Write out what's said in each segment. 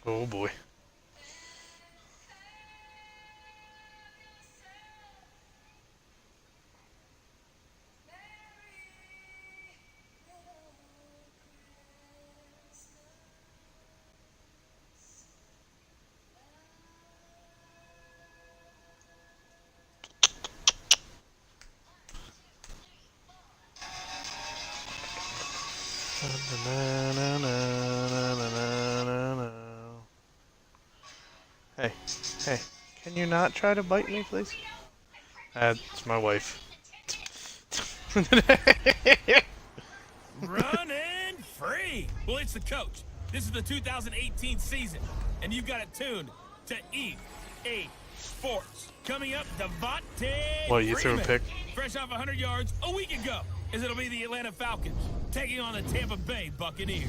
Oh boy. Hey, hey, can you not try to bite me, please? That's my wife. Running free. Well, it's the coach. This is the 2018 season, and you've got it tuned to EA Sports. Coming up, Devontae Well, you threw a Freeman, pick. fresh off 100 yards a week ago, as it'll be the Atlanta Falcons taking on the Tampa Bay Buccaneers.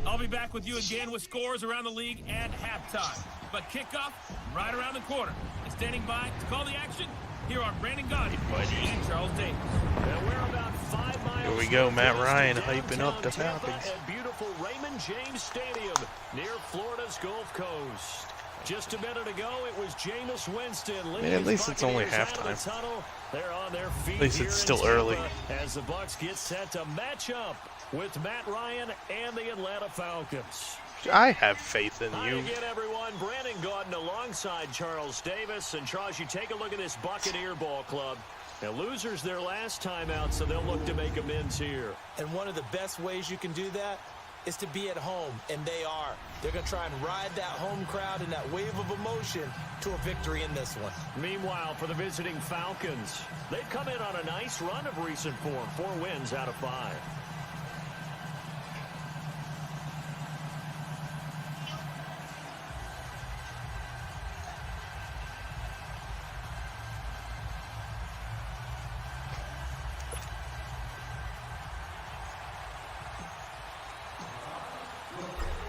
I'll be back with you again with scores around the league at halftime. But kickoff right around the corner. And standing by to call the action, here are Brandon Gotti and Charles Davis. And we're about 5 miles. Here we go, Matt Ryan hyping up the Tampa Falcons. at beautiful Raymond James Stadium near Florida's Gulf Coast. Just a minute ago, it was Jameis Winston. Man, at least it's only halftime. They're on their feet. At least it's still early. As the Bucs get set to match up with Matt Ryan and the Atlanta Falcons. I have faith in Hi you. again, everyone. Brandon Gaudin alongside Charles Davis. And Charles, you take a look at this Buccaneer ball club. Now, losers their last time out, so they'll look to make amends here. And one of the best ways you can do that is to be at home, and they are. They're going to try and ride that home crowd and that wave of emotion to a victory in this one. Meanwhile, for the visiting Falcons, they've come in on a nice run of recent form. 4 wins out of 5.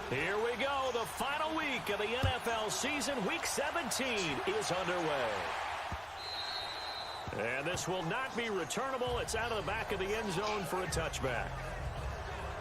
Here we go. The final week of the NFL season. Week 17 is underway. And this will not be returnable. It's out of the back of the end zone for a touchback.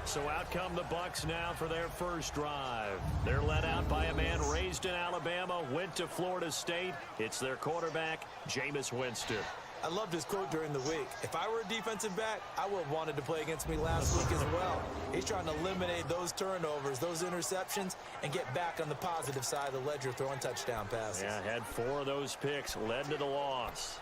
So out come the Bucs now for their first drive. They're led out by a man raised in Alabama, went to Florida State. It's their quarterback, Jameis Winston. I loved his quote during the week. If I were a defensive back, I would have wanted to play against me last week as well. He's trying to eliminate those turnovers, those interceptions, and get back on the positive side of the ledger throwing touchdown passes. Yeah, had 4 of those picks, led to the loss.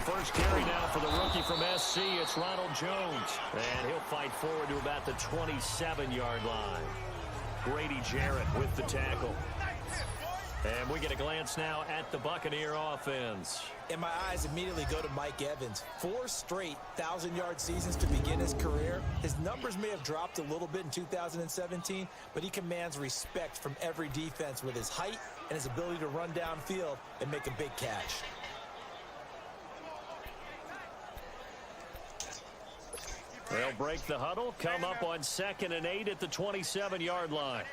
First carry now for the rookie from SC. It's Ronald Jones. And he'll fight forward to about the 27-yard line. Grady Jarrett with the tackle. And we get a glance now at the Buccaneer offense. And my eyes immediately go to Mike Evans. 4 straight 1,000-yard seasons to begin his career. His numbers may have dropped a little bit in 2017, but he commands respect from every defense with his height and his ability to run downfield and make a big catch. They'll break the huddle, come up on 2nd and 8 at the 27-yard line.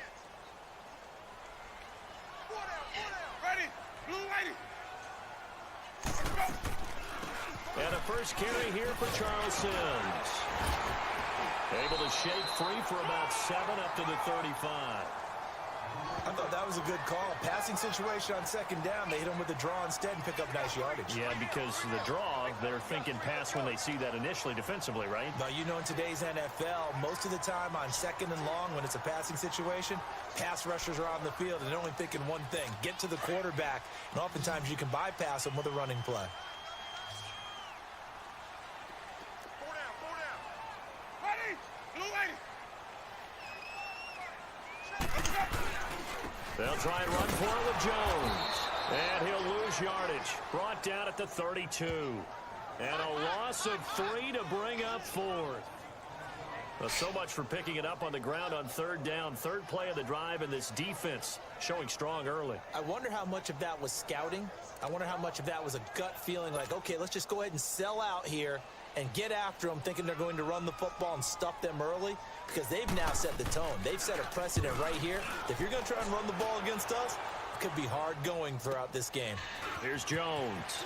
And a first carry here for Charles Sims. Able to shake free for about 7 up to the 35. I thought that was a good call. Passing situation on 2nd down. They hit him with the draw instead and pick up nice yardage. Yeah, because the draw, they're thinking pass when they see that initially defensively, right? Now, you know, in today's NFL, most of the time on 2nd and long, when it's a passing situation, pass rushers are on the field and they're only thinking one thing, get to the quarterback. And oftentimes you can bypass them with a running play. They'll try and run for it with Jones. And he'll lose yardage. Brought down at the 32. And a loss of 3 to bring up 4th. Well, so much for picking it up on the ground on 3rd down. 3rd play of the drive, and this defense showing strong early. I wonder how much of that was scouting. I wonder how much of that was a gut feeling like, okay, let's just go ahead and sell out here and get after them thinking they're going to run the football and stuff them early, because they've now set the tone. They've set a precedent right here. If you're going to try and run the ball against us, it could be hard going throughout this game. Here's Jones.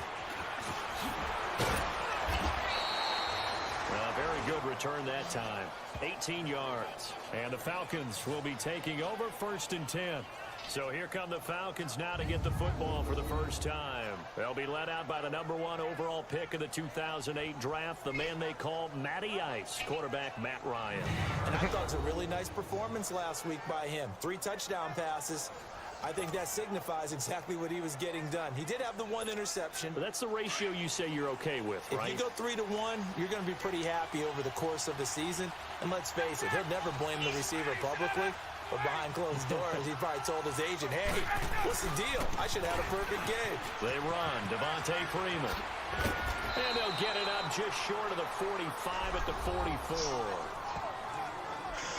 A very good return that time. 18 yards. And the Falcons will be taking over 1st and 10. So here come the Falcons now to get the football for the first time. They'll be led out by the #1 overall pick of the 2008 draft, the man they call Matty Ice, quarterback Matt Ryan. And I thought it was a really nice performance last week by him. 3 touchdown passes. I think that signifies exactly what he was getting done. He did have the 1 interception. But that's the ratio you say you're okay with, right? If you go 3-to-1, you're going to be pretty happy over the course of the season. And let's face it, he'll never blame the receiver publicly. But behind closed doors, he probably told his agent, hey, what's the deal? I should have had a perfect game. They run. Devontae Freeman. And they'll get it up just short of the 45 at the 44.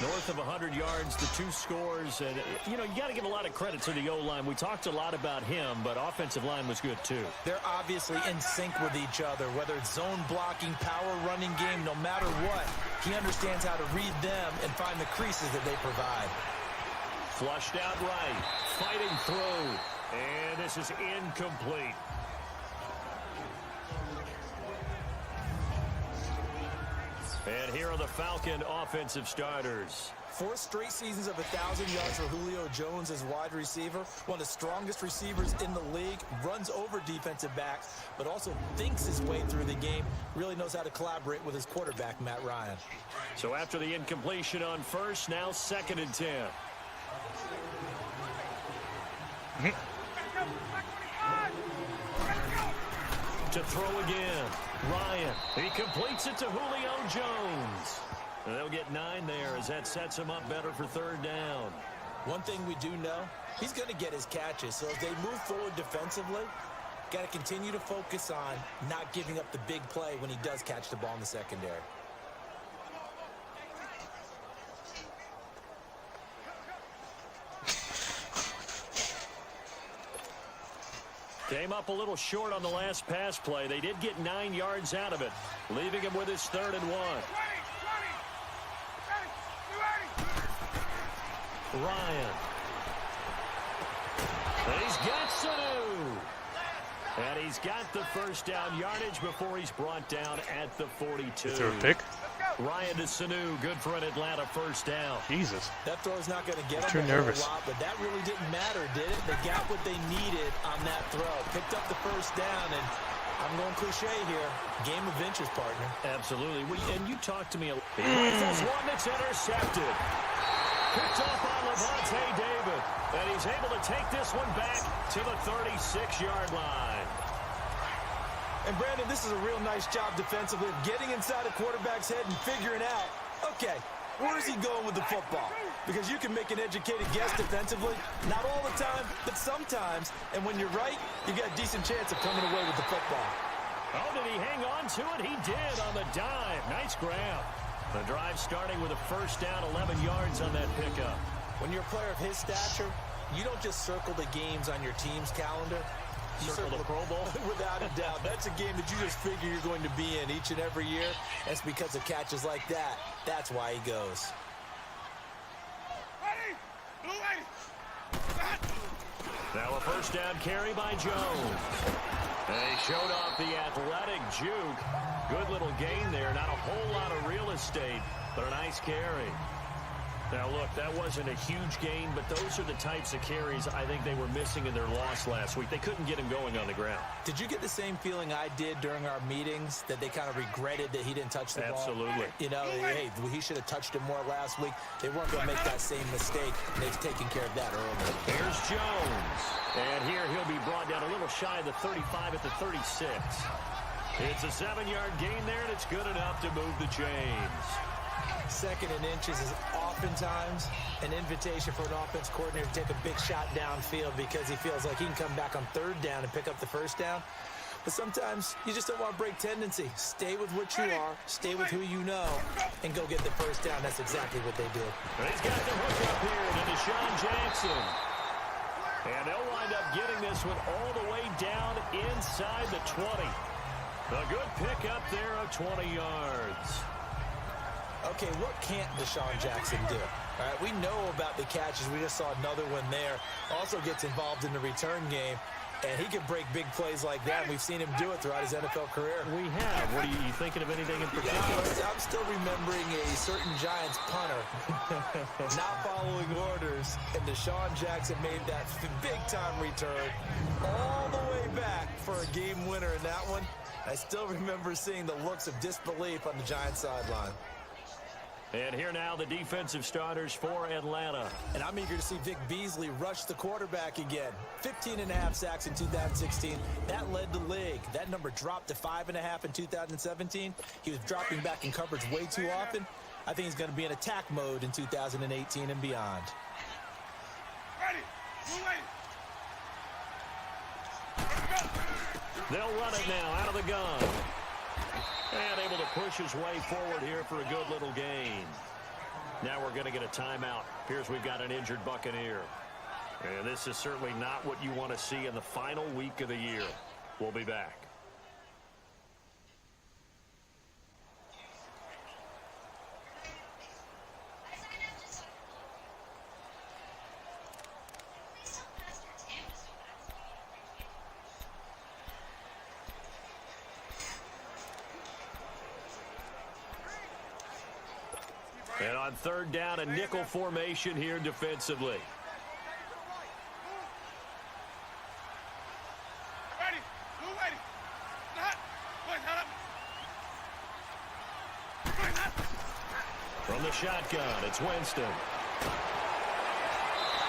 North of 100 yards, the 2 scores. And, you know, you got to give a lot of credit to the O-line. We talked a lot about him, but offensive line was good, too. They're obviously in sync with each other, whether it's zone blocking, power running game, no matter what. He understands how to read them and find the creases that they provide. Flushed out right, fighting through, and this is incomplete. And here are the Falcon offensive starters. 4 straight seasons of 1,000 yards for Julio Jones as wide receiver. One of the strongest receivers in the league. Runs over defensive backs, but also thinks his way through the game. Really knows how to collaborate with his quarterback, Matt Ryan. So after the incompletion on first, now 2nd and 10. To throw again. Ryan. He completes it to Julio Jones. And they'll get 9 there as that sets him up better for 3rd down. One thing we do know, he's going to get his catches. So as they move forward defensively, got to continue to focus on not giving up the big play when he does catch the ball in the secondary. Came up a little short on the last pass play. They did get 9 yards out of it, leaving him with his 3rd and 1. Ryan. And he's got Sanu. And he's got the first down yardage before he's brought down at the 42. Is there a pick? Ryan to Sanu, good for an Atlanta first down. Jesus. That throw's not going to get Too them nervous. a lot, but that really didn't matter, did it? They got what they needed on that throw. Picked up the first down, and I'm going cliche here. Game of inches, partner. Absolutely. And you talked to me. He rifles one that's intercepted. Picked up by Levante David. And he's able to take this one back to the 36-yard line. And, Brandon, this is a real nice job defensively of getting inside a quarterback's head and figuring out, okay, where is he going with the football? Because you can make an educated guess defensively. Not all the time, but sometimes. And when you're right, you got a decent chance of coming away with the football. Oh, did he hang on to it? He did on the dive. Nice grab. The drive starting with a first down, 11 yards on that pickup. When you're a player of his stature, you don't just circle the games on your team's calendar. You Circle the Pro Bowl? Without a doubt. That's a game that you just figure you're going to be in each and every year. That's because of catches like that. That's why he goes. Now a first down carry by Jones. And he showed off the athletic juke. Good little gain there. Not a whole lot of real estate, but a nice carry. Now, look, that wasn't a huge gain, but those are the types of carries I think they were missing in their loss last week. They couldn't get him going on the ground. Did you get the same feeling I did during our meetings, that they kind of regretted that he didn't touch the ball? Absolutely. You know, hey, he should have touched it more last week. They weren't going to make that same mistake. They've taken care of that early. Here's Jones. And here he'll be brought down a little shy of the 35 at the 36. It's a 7-yard gain there, and it's good enough to move the chains. 2nd and inches is oftentimes an invitation for an offense coordinator to take a big shot downfield because he feels like he can come back on 3rd down and pick up the first down. But sometimes you just don't want to break tendency. Stay with what you are, stay with who you know, and go get the first down. That's exactly what they do. And he's got the hook up here to Deshaun Jackson. And they'll wind up getting this one all the way down inside the 20. A good pick up there of 20 yards. Okay, what can't Deshaun Jackson do? All right, we know about the catches. We just saw another one there. Also gets involved in the return game, and he can break big plays like that. We've seen him do it throughout his NFL career. We have. What are you thinking of anything in particular? I'm still remembering a certain Giants punter not following orders, and Deshaun Jackson made that big-time return all the way back for a game winner in that one. I still remember seeing the looks of disbelief on the Giants sideline. And here now the defensive starters for Atlanta. And I'm eager to see Vic Beasley rush the quarterback again. 15.5 sacks in 2016. That led the league. That number dropped to 5.5 in 2017. He was dropping back in coverage way too often. I think he's going to be in attack mode in 2018 and beyond. Ready. They'll run it now out of the gun. And able to push his way forward here for a good little gain. Now we're going to get a timeout. Here's we've got an injured Buccaneer. And this is certainly not what you want to see in the final week of the year. We'll be back. And on third down, a nickel formation here defensively. Ready. Ready. From the shotgun, it's Winston.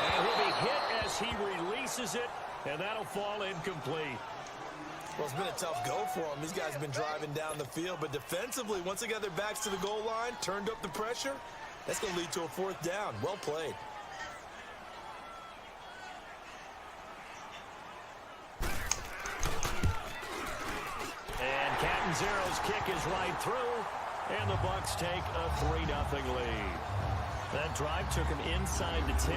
And he'll be hit as he releases it, and that'll fall incomplete. Well, it's been a tough go for him. These guys have been driving down the field, but defensively, once they got their backs to the goal line, turned up the pressure, that's going to lead to a fourth down. Well played. And Catanzaro's kick is right through, and the Bucs take a 3-0 lead. That drive took him inside the 10.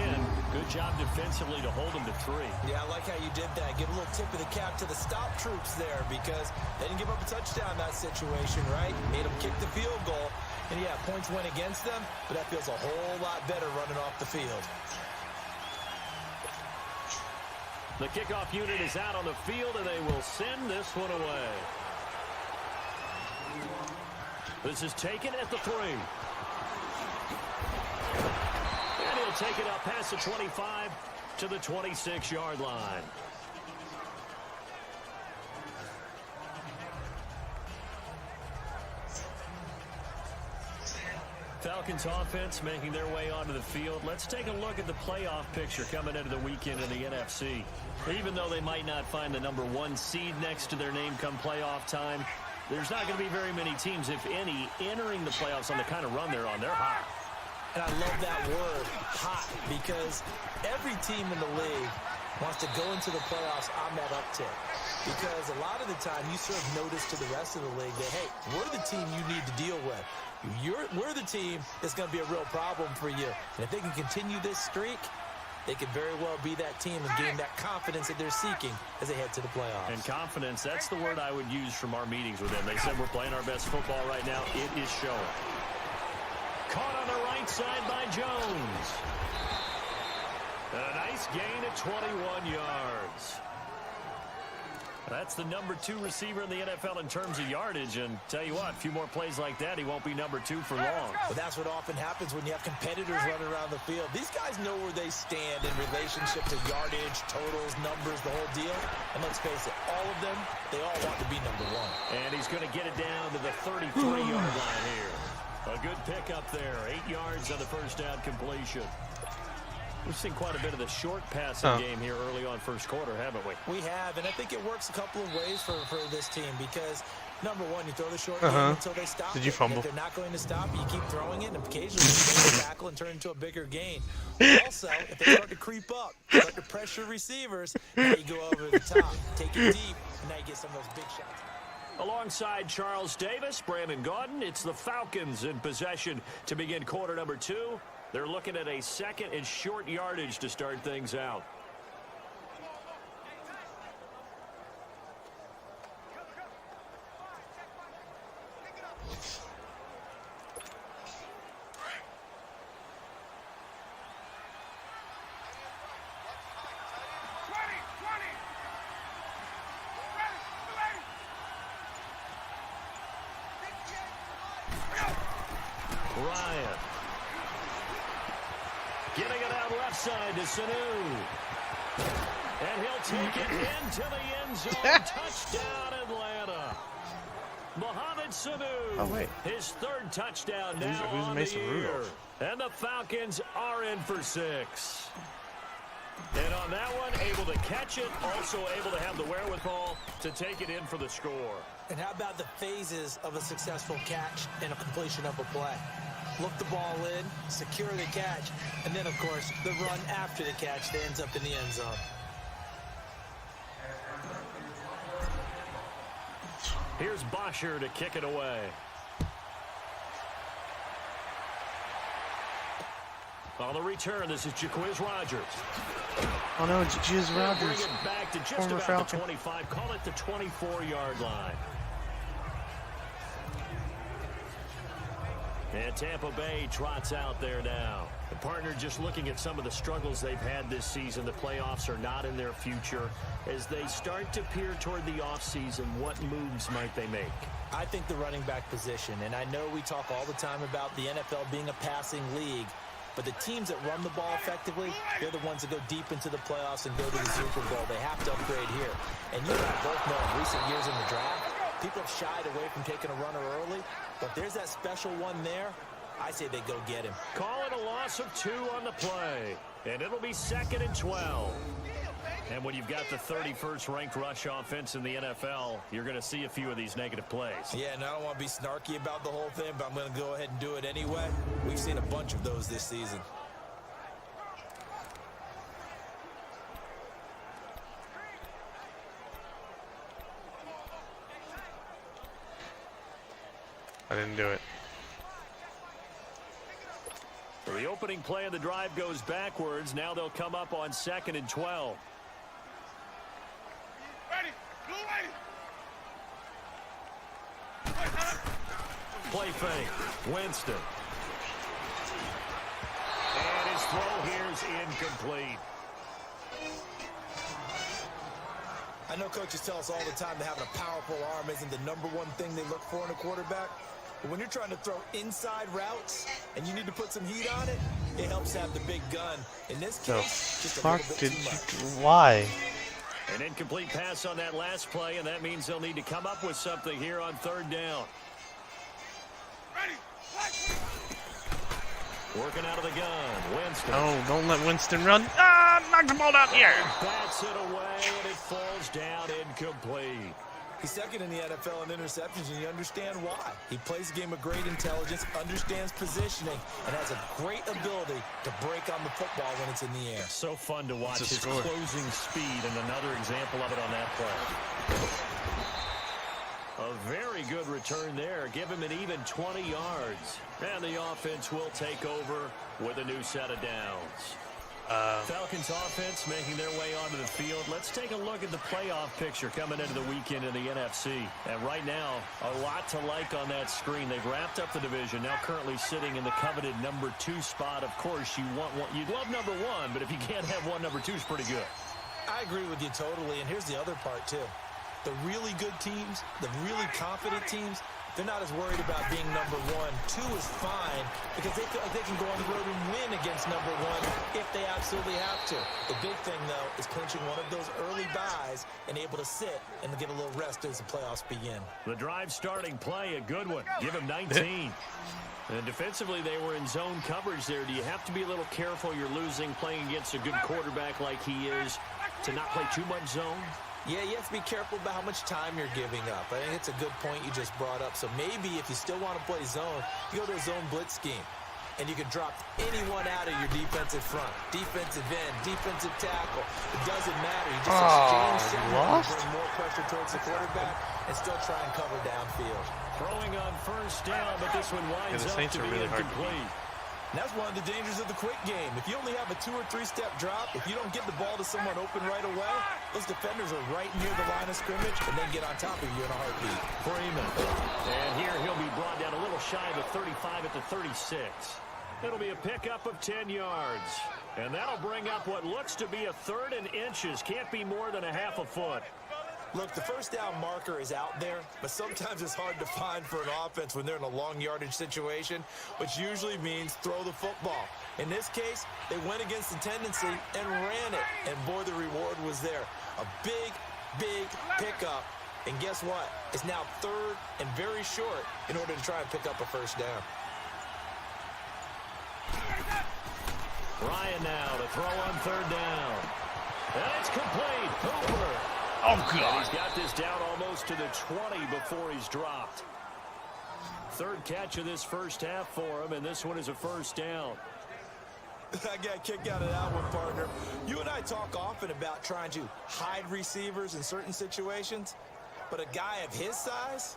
Good job defensively to hold him to 3. Yeah, I like how you did that. Give a little tip of the cap to the stop troops there because they didn't give up a touchdown in that situation, right? Made them kick the field goal. And, yeah, points went against them, but that feels a whole lot better running off the field. The kickoff unit is out on the field, and they will send this one away. This is taken at the 3. And he'll take it up past the 25 to the 26-yard line. Falcons offense making their way onto the field. Let's take a look at the playoff picture coming into the weekend in the NFC. Even though they might not find the number 1 seed next to their name come playoff time, there's not going to be very many teams, if any, entering the playoffs on the kind of run they're on. They're hot. And I love that word, hot, because every team in the league wants to go into the playoffs on that uptick. Because a lot of the time you serve notice to the rest of the league that, hey, we're the team you need to deal with. We're the team that's going to be a real problem for you. And if they can continue this streak, they could very well be that team and gain that confidence that they're seeking as they head to the playoffs. And confidence, that's the word I would use from our meetings with them. They said we're playing our best football right now. It is showing. Caught on the right side by Jones. A nice gain at 21 yards. That's the number 2 receiver in the NFL in terms of yardage. And tell you what, a few more plays like that, he won't be number 2 for long. But that's what often happens when you have competitors running around the field. These guys know where they stand in relationship to yardage, totals, numbers, the whole deal. And let's face it, all of them, they all want to be number 1. And he's going to get it down to the 33-yard line here. A good pickup there. 8 yards on the first down completion. We've seen quite a bit of the short passing game here early on first quarter, haven't we? We have, and I think it works a couple of ways for this team because, number 1, you throw the short game until they stop. Did you fumble? If they're not going to stop, you keep throwing it, and occasionally you make a tackle and turn it into a bigger gain. Also, if they start to creep up, start to pressure receivers, now you go over the top, take it deep, and now you get some of those big shots. Alongside Charles Davis, Brandon Gaudin, it's the Falcons in possession to begin quarter number 2. They're looking at a second and short yardage to start things out. Ryan. Getting it out left side to Sanu. And he'll take it into the end zone. Touchdown, Atlanta. Mohamed Sanu. Oh, wait. His third touchdown now Who's on Mason the year. Rudolph? And the Falcons are in for 6. And on that one, able to catch it, also able to have the wherewithal to take it in for the score. And how about the phases of a successful catch and a completion of a play? Look the ball in, secure the catch, and then, of course, the run after the catch that ends up in the end zone. Here's Bosher to kick it away. On the return, this is Jaquiz Rogers. Oh no, it's Jaquiz Bring Rogers. it back to just Former about Falcon. the 25. Call it the 24-yard line. And Tampa Bay trots out there now. The partner just looking at some of the struggles they've had this season. The playoffs are not in their future. As they start to peer toward the offseason, what moves might they make? I think the running back position, and I know we talk all the time about the NFL being a passing league, but the teams that run the ball effectively, they're the ones that go deep into the playoffs and go to the Super Bowl. They have to upgrade here. And you and I both know in recent years in the draft, people have shied away from taking a runner early, but there's that special one there. I say they go get him. Call it a loss of 2 on the play, and it'll be 2nd and 12. And when you've got the 31st ranked rush offense in the NFL, you're going to see a few of these negative plays. Yeah, and I don't want to be snarky about the whole thing, but I'm going to go ahead and do it anyway. We've seen a bunch of those this season. I didn't do it. The opening play of the drive goes backwards. Now they'll come up on 2nd and 12. Ready. Blue ready. Play fake. Winston. And his throw here is incomplete. I know coaches tell us all the time that having a powerful arm isn't the #1 thing they look for in a quarterback. But when you're trying to throw inside routes and you need to put some heat on it, it helps to have the big gun. In this The case, just a fuck little bit did too you... much. Why? An incomplete pass on that last play, and that means they'll need to come up with something here on 3rd down. Ready. Working out of the gun. Winston. No, don't let Winston run. Ah, knock the ball down here. Bats it away, and it falls down incomplete. He's second in the NFL in interceptions, and you understand why. He plays a game of great intelligence, understands positioning, and has a great ability to break on the football when it's in the air. So fun to watch his score. closing speed, and another example of it on that play. A very good return there. Give him an even 20 yards. And the offense will take over with a new set of downs. Falcons offense making their way onto the field. Let's take a look at the playoff picture coming into the weekend in the NFC. And right now, a lot to like on that screen. They've wrapped up the division, now currently sitting in the coveted #2 spot. Of course, you'd love #1, but if you can't have one, #2 is pretty good. I agree with you totally, and here's the other part, too. The really good teams, the really confident teams, they're not as worried about being #1. 2 is fine because they feel like they can go on the road and win against #1 if they absolutely have to. The big thing, though, is clinching one of those early byes and able to sit and get a little rest as the playoffs begin. The drive starting play, a good one. Give him 19. And defensively, they were in zone coverage there. Do you have to be a little careful? You're losing playing against a good quarterback like he is to not play too much zone? Yeah, you have to be careful about how much time you're giving up. I think it's a good point you just brought up. So maybe if you still want to play zone, you go to a zone blitz scheme. And you can drop anyone out of your defensive front. Defensive end, defensive tackle. It doesn't matter. You just exchange someone to bring more pressure towards the quarterback and still try and cover downfield. Throwing on 1st down, but this one winds the up Saints to are be really hard to incomplete. And that's one of the dangers of the quick game. If you only have a 2- or 3-step drop, if you don't get the ball to someone open right away, those defenders are right near the line of scrimmage and then get on top of you in a heartbeat. Freeman. And here he'll be brought down a little shy of the 35 at the 36. It'll be a pickup of 10 yards. And that'll bring up what looks to be a 3rd and inches. Can't be more than a half a foot. Look, the first down marker is out there, but sometimes it's hard to find for an offense when they're in a long yardage situation, which usually means throw the football. In this case, they went against the tendency and ran it, and boy, the reward was there. A big, big pickup, and guess what? It's now third and very short in order to try and pick up a first down. Ryan now to throw on third down. And it's complete. Hooper. Oh, And God. he's got this down almost to the 20 before he's dropped. Third catch of this first half for him, and this one is a first down. I got a kick out of that one, partner. You and I talk often about trying to hide receivers in certain situations, but a guy of his size,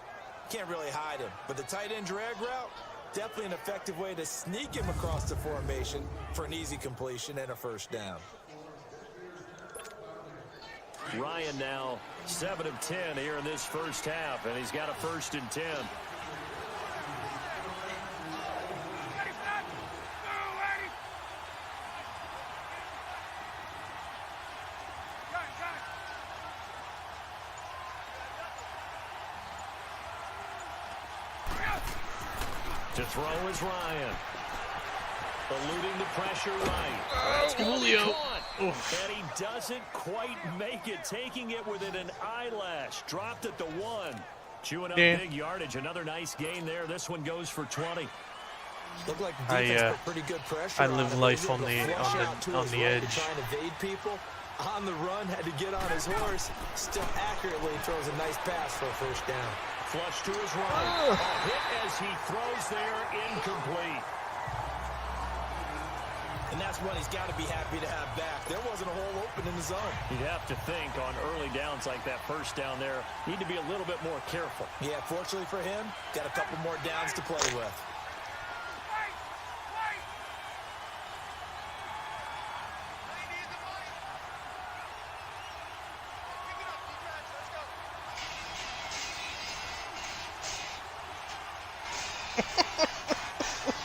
can't really hide him. But the tight end drag route, definitely an effective way to sneak him across the formation for an easy completion and a first down. Ryan now 7 of 10 here in this first half, and he's got a 1st and 10. To throw is Ryan. Eluding the pressure right. That's Julio. And he doesn't quite make it, taking it within an eyelash. Dropped at the 1. Chewing up big yardage. Another nice gain there. This one goes for 20. Looked like the defense put pretty good pressure I on live him. life He was on able to flush out to his the right to edge. try and evade people. On the run, had to get on his horse. Still accurately throws a nice pass for a first down. Flush to his right. A hit as he throws there, incomplete. And that's one he's got to be happy to have back. There wasn't a hole open in the zone. You'd have to think on early downs like that first down there, need to be a little bit more careful. Yeah, fortunately for him, got a couple more downs to play with.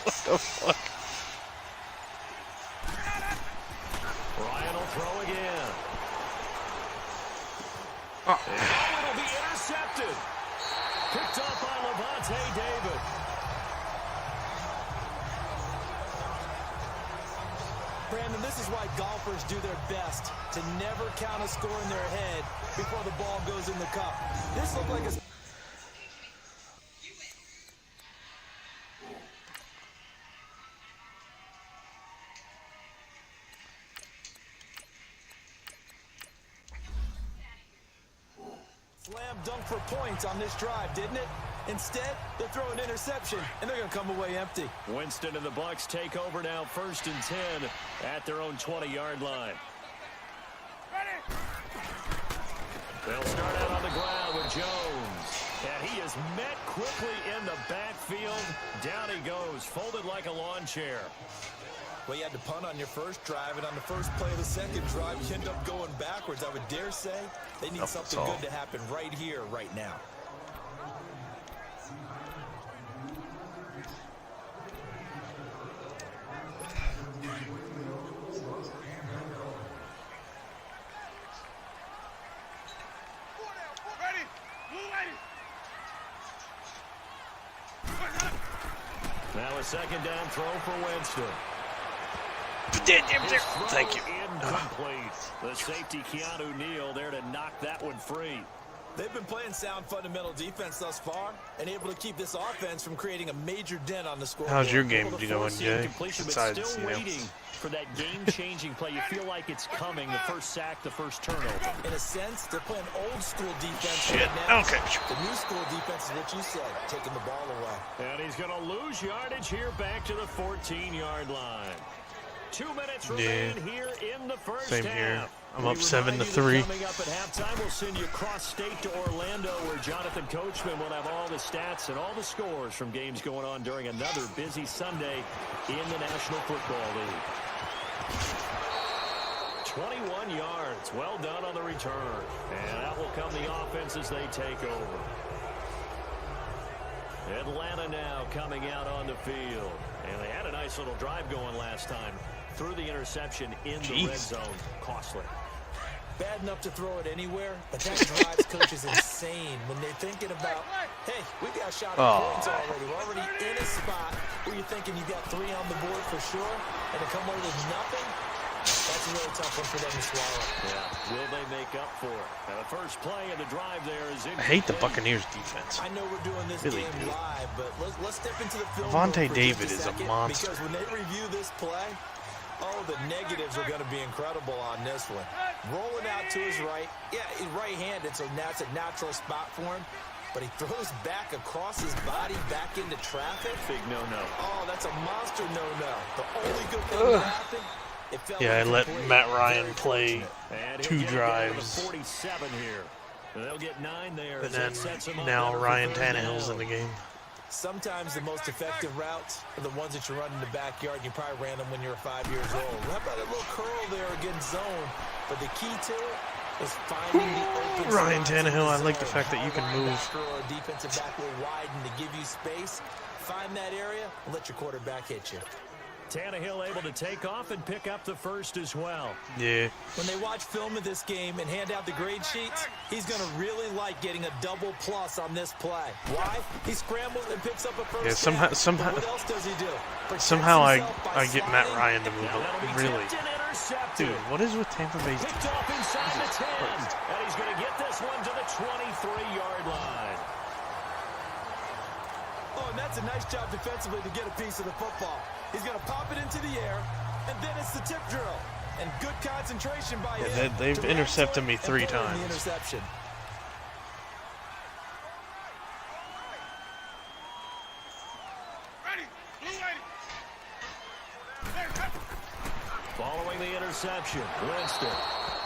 What the fuck? Ryan will throw again. Oh. And it'll be intercepted. Picked up by Levante David. Brandon, this is why golfers do their best to never count a score in their head before the ball goes in the cup. This looked like a... Slam dunk for points on this drive, didn't it? Instead, they'll throw an interception, and they're going to come away empty. Winston and the Bucs take over now, 1st and 10 at their own 20-yard line. They'll start out on the ground with Jones. And he is met quickly in the backfield. Down he goes, folded like a lawn chair. Well, you had to punt on your first drive, and on the first play of the second drive, you end up going backwards. I would dare say they need something good to happen right here, right now. Ready? Blue lady. Now a 2nd down throw for Winston. Thank you. Incomplete. The safety, Keanu Neal, there to knock that one free. They've been playing sound fundamental defense thus far and able to keep this offense from creating a major dent on the scoreboard. How's your game Able to going, force the Jay? incompletion, but Besides, still waiting for that game-changing play. You feel like it's coming, the first sack, the first turnover. In a sense, they're playing old school defense Shit. right now. Okay. The new school defense is what you said, taking the ball away. And he's going to lose yardage here back to the 14-yard line. 2 minutes remain here in the first Same half. here. I'm We up 7-3. remind you that coming up at halftime, we'll send you cross-state to Orlando, where Jonathan Coachman will have all the stats and all the scores from games going on during another busy Sunday in the National Football League. 21 yards. Well done on the return. And out will come the offense as they take over. Atlanta now coming out on the field. And they had a nice little drive going last time. Through the interception in the red zone. Costly. Bad enough to throw it anywhere, but that drives coaches insane when they're thinking about, hey, we got a shot at points already. We're already in a spot where you're thinking you got 3 on the board for sure, and to come away with nothing, that's a really tough one for them to swallow. Yeah, will they make up for it? Now, the first play of the drive there is in. I hate the Buccaneers defense. I know we're doing this Really game do. live, but let's step into the film. Devontae for David just is a second, monster. Because when they review this play, oh, the negatives are going to be incredible on this one. Rolling out to his right. Yeah, he's right-handed, so that's a natural spot for him. But he throws back across his body, back into traffic. Big no-no. Oh, that's a monster no-no. The only good thing that happened, it fell Yeah, I let incomplete. Matt Ryan Very play And 2 he'll get it down to the drives. 47 here. And they'll get 9 there. And as then that sets them up now better for Ryan 3rd Tannehill's down. in the game. Sometimes the most effective routes are the ones that you run in the backyard. You probably ran them when you were 5 years old. How about a little curl there against zone? But the key to it is finding the open Ryan spots in Tannehill, I like the zone. fact that you can How a move. linebacker or a defensive back will widen to give you space. Find that area and let your quarterback hit you. Tannehill able to take off and pick up the first as well. Yeah. When they watch film of this game and hand out the grade sheets, he's going to really like getting a double plus on this play. Why? He scrambles and picks up a first Yeah, down. But what else does he do? Protects Somehow himself by I get Matt sliding. Ryan to move Now that'll be it. Really. tipped and intercepted. Dude, what is with Tampa Bay's Picked defense? off inside the 10. And he's going to get this one to the 23-yard line. Oh, and that's a nice job defensively to get a piece of the football. He's going to pop it into the air, and then it's the tip drill. And good concentration by him. They've to intercepted react to me it 3 and pull in times. the interception. Ready. Blue ready. Following the interception, Winston.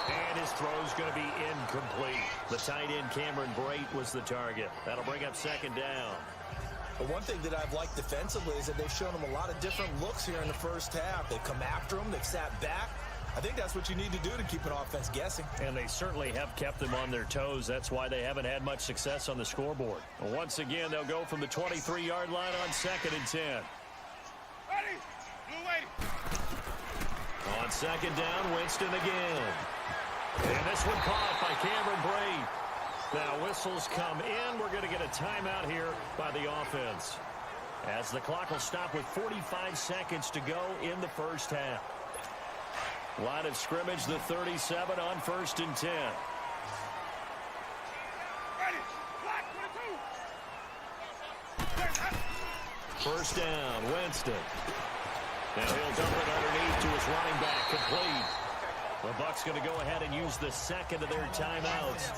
And his throw's going to be incomplete. The tight end, Cameron Brate, was the target. That'll bring up 2nd down. But one thing that I've liked defensively is that they've shown him a lot of different looks here in the first half. They've come after him. They've sat back. I think that's what you need to do to keep an offense guessing. And they certainly have kept them on their toes. That's why they haven't had much success on the scoreboard. Once again, they'll go from the 23-yard line on 2nd and 10. Ready. Blue ready. On 2nd down, Winston again. And this one caught by Cameron Brate. Now whistles come in. We're going to get a timeout here by the offense, as the clock will stop with 45 seconds to go in the first half. Line of scrimmage, the 37 on 1st and 10. Ready. Black 22. First down, Winston. Now he'll dump it underneath to his running back, complete. The Bucs going to go ahead and use the 2nd of their timeouts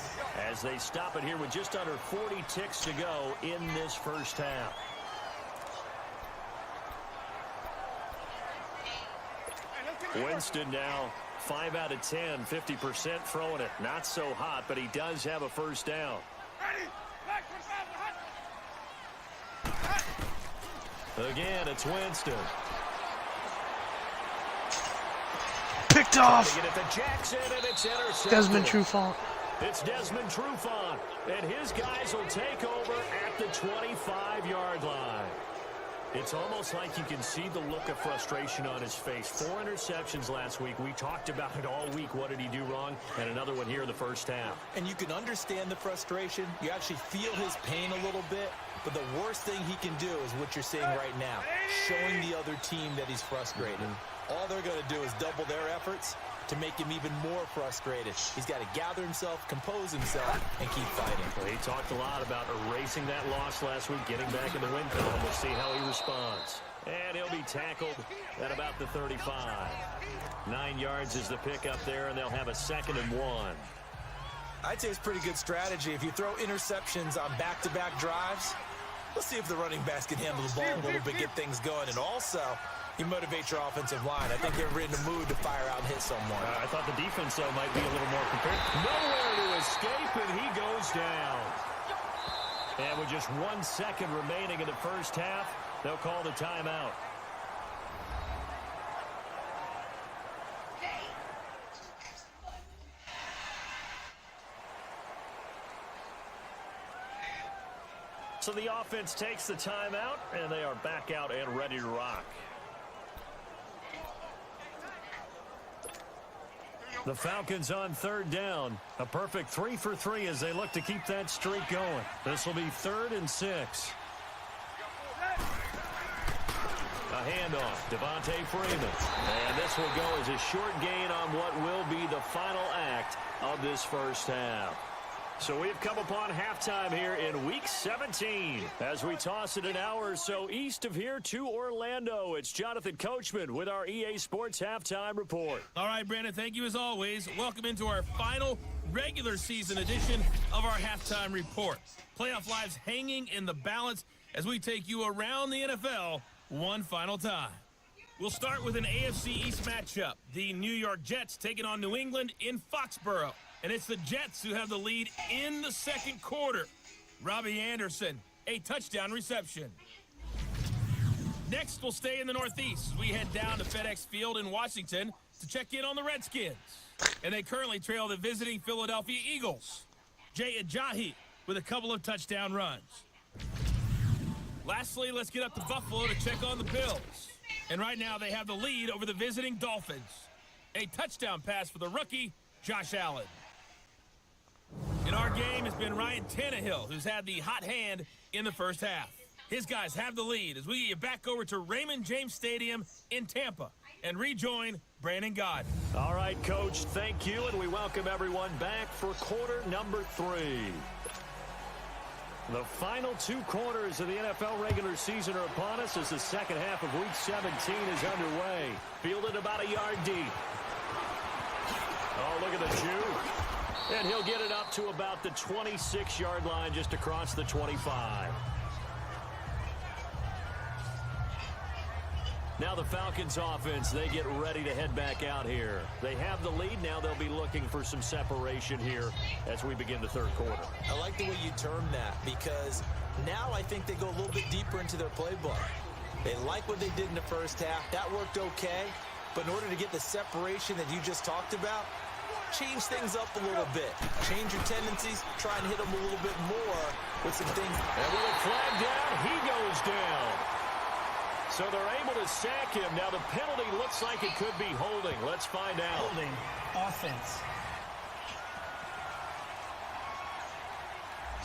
as they stop it here with just under 40 ticks to go in this first half. Winston now 5 out of 10, 50% throwing it. Not so hot, but he does have a first down. Ready. Black 25. Again, it's Winston. Picked off. Get it to Jackson, and it's intercepted. Desmond Trufant. It's Desmond Trufant, and his guys will take over at the 25-yard line. It's almost like you can see the look of frustration on his face. 4 interceptions last week. We talked about it all week. What did he do wrong? And another one here in the first half. And you can understand the frustration. You actually feel his pain a little bit. But the worst thing he can do is what you're seeing right now, showing the other team that he's frustrated. All they're going to do is double their efforts to make him even more frustrated. He's got to gather himself, compose himself, and keep fighting. Well, he talked a lot about erasing that loss last week, getting back in the win column. We'll see how he responds. And he'll be tackled at about the 35. 9 yards is the pickup there, and they'll have a 2nd and 1. I'd say it's pretty good strategy. If you throw interceptions on back-to-back drives, let's see if the running backs can handle the ball a little bit, get things going. And also, you motivate your offensive line. I think they're in the mood to fire out and hit someone. I thought the defense, though, might be a little more prepared. Nowhere to escape, and he goes down. And with just 1 second remaining in the first half, they'll call the timeout. So the offense takes the timeout, and they are back out and ready to rock. The Falcons on third down. A perfect 3 for 3 as they look to keep that streak going. This will be 3rd and 6. A handoff, Devontae Freeman. And this will go as a short gain on what will be the final act of this first half. So we've come upon halftime here in Week 17. As we toss it an hour or so east of here to Orlando, it's Jonathan Coachman with our EA Sports Halftime Report. All right, Brandon, thank you as always. Welcome into our final regular season edition of our Halftime Report. Playoff lives hanging in the balance as we take you around the NFL one final time. We'll start with an AFC East matchup. The New York Jets taking on New England in Foxborough. And it's the Jets who have the lead in the second quarter. Robbie Anderson, a touchdown reception. Next, we'll stay in the Northeast. We head down to FedEx Field in Washington to check in on the Redskins. And they currently trail the visiting Philadelphia Eagles. Jay Ajayi with a couple of touchdown runs. Lastly, let's get up to Buffalo to check on the Bills. And right now they have the lead over the visiting Dolphins. A touchdown pass for the rookie, Josh Allen. In our game has been Ryan Tannehill, who's had the hot hand in the first half. His guys have the lead as we get back over to Raymond James Stadium in Tampa and rejoin Brandon Gaudin. All right, Coach, thank you, and we welcome everyone back for quarter number 3. The final 2 quarters of the NFL regular season are upon us as the second half of Week 17 is underway. Fielded about a yard deep. Oh, look at the Jew. And he'll get it up to about the 26-yard line just across the 25. Now the Falcons offense, they get ready to head back out here. They have the lead. Now they'll be looking for some separation here as we begin the third quarter. I like the way you term that because now I think they go a little bit deeper into their playbook. They like what they did in the first half. That worked okay. But in order to get the separation that you just talked about, change things up a little bit. Change your tendencies. Try and hit them a little bit more with some things. And with a flag down, he goes down. So they're able to sack him. Now the penalty looks like it could be holding. Let's find out. Holding offense.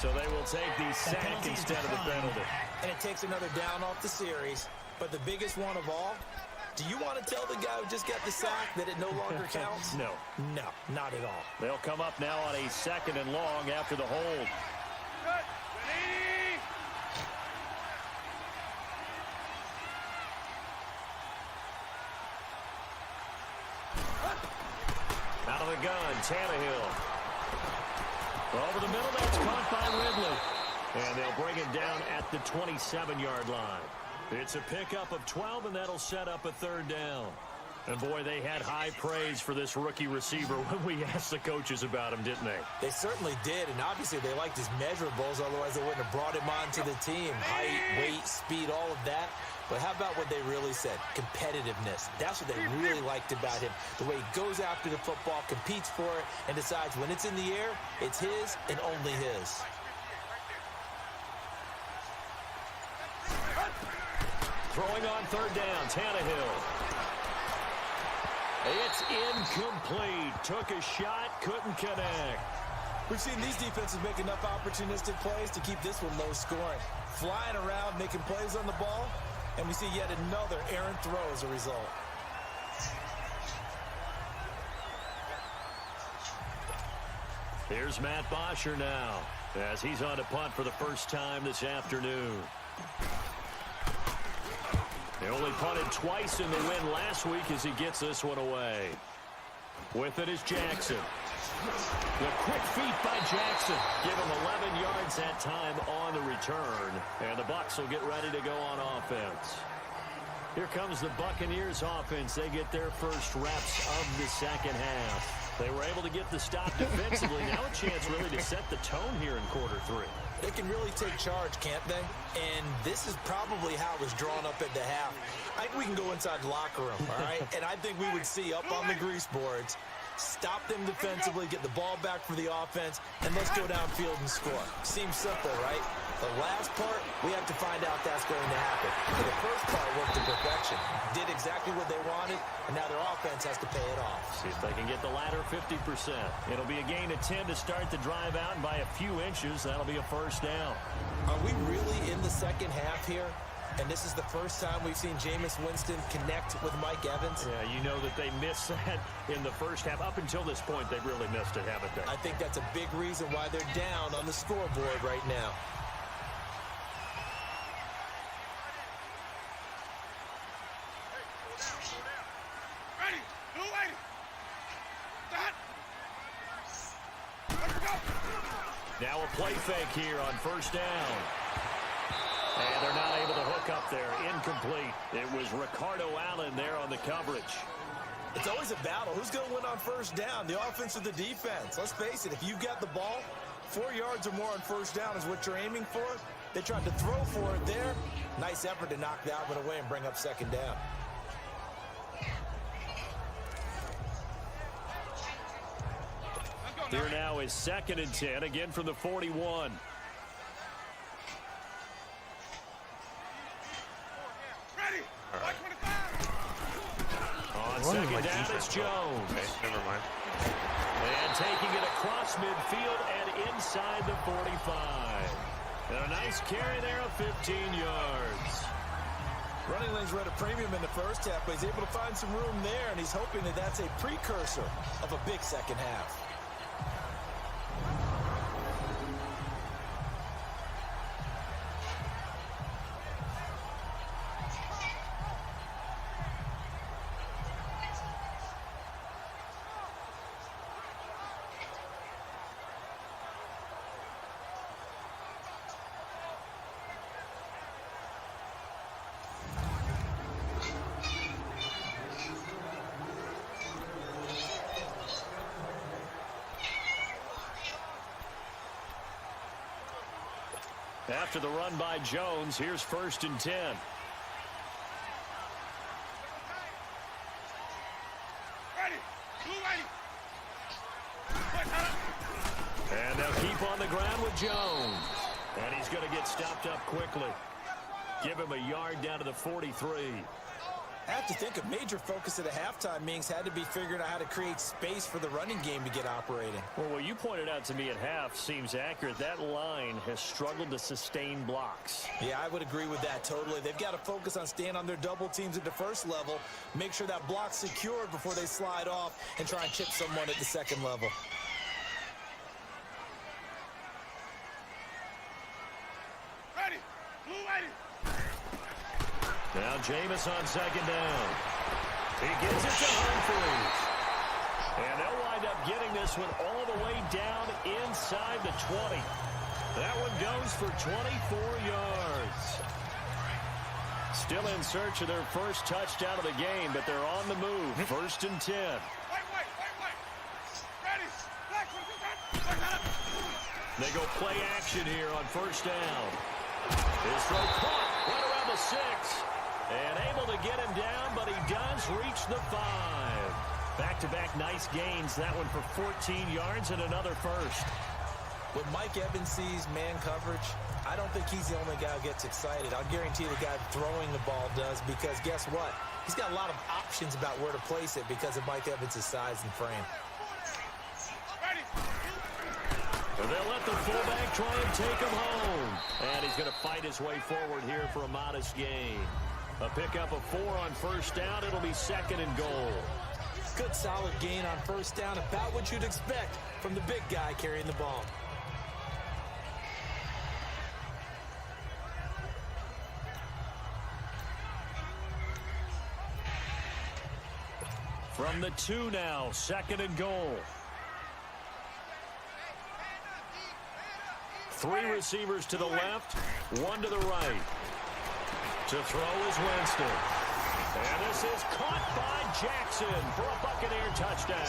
So they will take the sack instead of the penalty. And it takes another down off the series. But the biggest one of all, do you want to tell the guy who just got the sack that it no longer counts? No. No, not at all. They'll come up now on a 2nd and long after the hold. Out of the gun, Tannehill. Over the middle, that's caught by Ridley. And they'll bring it down at the 27-yard line. It's a pickup of 12, and that'll set up a 3rd down. And, boy, they had high praise for this rookie receiver when we asked the coaches about him, didn't they? They certainly did, and obviously they liked his measurables. Otherwise, they wouldn't have brought him onto the team. Height, weight, speed, all of that. But how about what they really said? Competitiveness. That's what they really liked about him. The way he goes after the football, competes for it, and decides when it's in the air, it's his and only his. Throwing on 3rd down, Tannehill. It's incomplete. Took a shot, couldn't connect. We've seen these defenses make enough opportunistic plays to keep this one low scoring. Flying around, making plays on the ball, and we see yet another errant throw as a result. Here's Matt Bosher now as he's on to punt for the first time this afternoon. He only punted twice in the win last week as he gets this one away. With it is Jackson. The quick feet by Jackson. Give him 11 yards that time on the return. And the Bucs will get ready to go on offense. Here comes the Buccaneers offense. They get their first reps of the second half. They were able to get the stop defensively. Now a chance really to set the tone here in quarter 3. They can really take charge, can't they? And this is probably how it was drawn up at the half. I think we can go inside the locker room, all right? And I think we would see up on the grease boards, stop them defensively, get the ball back for the offense, and let's go downfield and score. Seems simple, right? The last part, we have to find out that's going to happen. But the first part worked to perfection. Did exactly what they wanted, and now their offense has to pay it off. See if they can get the latter 50%. It'll be a gain of 10 to start the drive out, and by a few inches, that'll be a first down. Are we really in the second half here? And this is the first time we've seen Jameis Winston connect with Mike Evans? Yeah, you know that they missed that in the first half. Up until this point, they've really missed it, haven't they? I think that's a big reason why they're down on the scoreboard right now. Ready. Blue lady. Dot. Let's go. Now a play fake here on first down. And they're not able to hook up there. Incomplete. It was Ricardo Allen there on the coverage. It's always a battle. Who's going to win on first down, the offense or the defense? Let's face it, if you got the ball, 4 yards or more on first down is what you're aiming for. They tried to throw for it there. Nice effort to knock that one away and bring up second down. Here now is 2nd and 10, again from the 41. Ready. Alright. 125. On One of second my down, defense, it's though. Jones. Okay, never mind. And taking it across midfield and inside the 45. And a nice carry there of 15 yards. Running lanes were at a premium in the first half, but he's able to find some room there, and he's hoping that that's a precursor of a big second half. After the run by Jones, here's 1st and 10. Ready. Blue lady. And they'll keep on the ground with Jones. And he's going to get stopped up quickly. Give him a yard down to the 43. I have to think a major focus at the halftime meetings had to be figuring out how to create space for the running game to get operating. Well, what you pointed out to me at half seems accurate. That line has struggled to sustain blocks. Yeah, I would agree with that totally. They've got to focus on staying on their double teams at the first level, make sure that block's secured before they slide off and try and chip someone at the second level. Ready. Blue lady. Now Jameis on second down. He gives it to Humphries. And they'll wind up getting this one all the way down inside the 20. That one goes for 24 yards. Still in search of their first touchdown of the game, but they're on the move. 1st and 10. Wait. Ready. Black one. They go play action here on first down. His throw caught right around the 6. And able to get him down, but he does reach the 5. Back-to-back nice gains. That one for 14 yards and another first. When Mike Evans sees man coverage, I don't think he's the only guy who gets excited. I'll guarantee the guy throwing the ball does, because guess what? He's got a lot of options about where to place it because of Mike Evans' size and frame. Ready. And they'll let the fullback try and take him home. And he's going to fight his way forward here for a modest gain. A pickup of 4 on first down. It'll be 2nd and goal. Good solid gain on first down, about what you'd expect from the big guy carrying the ball. From the 2 now, 2nd and goal. 3 receivers to the left, 1 to the right. To throw is Winston. And this is caught by Jackson for a Buccaneer touchdown.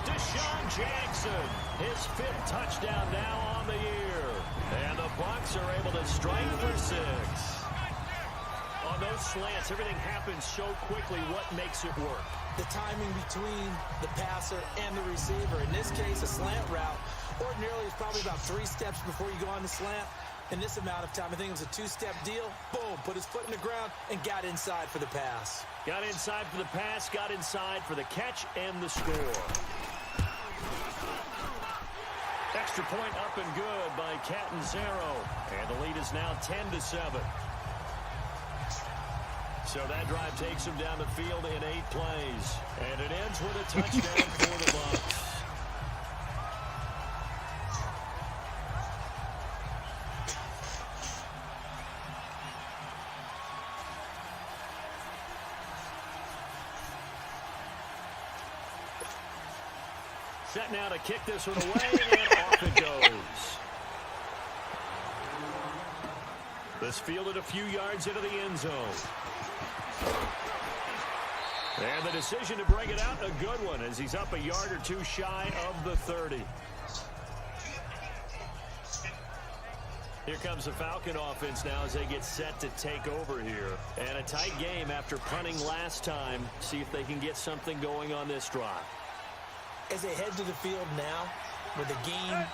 Deshaun Jackson, his 5th touchdown now on the year. And the Bucs are able to strike for 6. A on those slants, everything happens so quickly. What makes it work? The timing between the passer and the receiver. In this case, a slant route. Ordinarily, it's probably about 3 steps before you go on the slant. In this amount of time, I think it was a 2-step deal. Boom, put his foot in the ground and got inside for the pass. Got inside for the pass, got inside for the catch and the score. Extra point up and good by Catanzaro. And the lead is now 10-7. So that drive takes him down the field in 8 plays. And it ends with a touchdown for the Bucs. Set now to kick this one away, and off it goes. This fielded a few yards into the end zone. And the decision to bring it out, a good one, as he's up a yard or 2 shy of the 30. Here comes the Falcon offense now as they get set to take over here. And a tight game after punting last time. See if they can get something going on this drive. As they head to the field now, with the game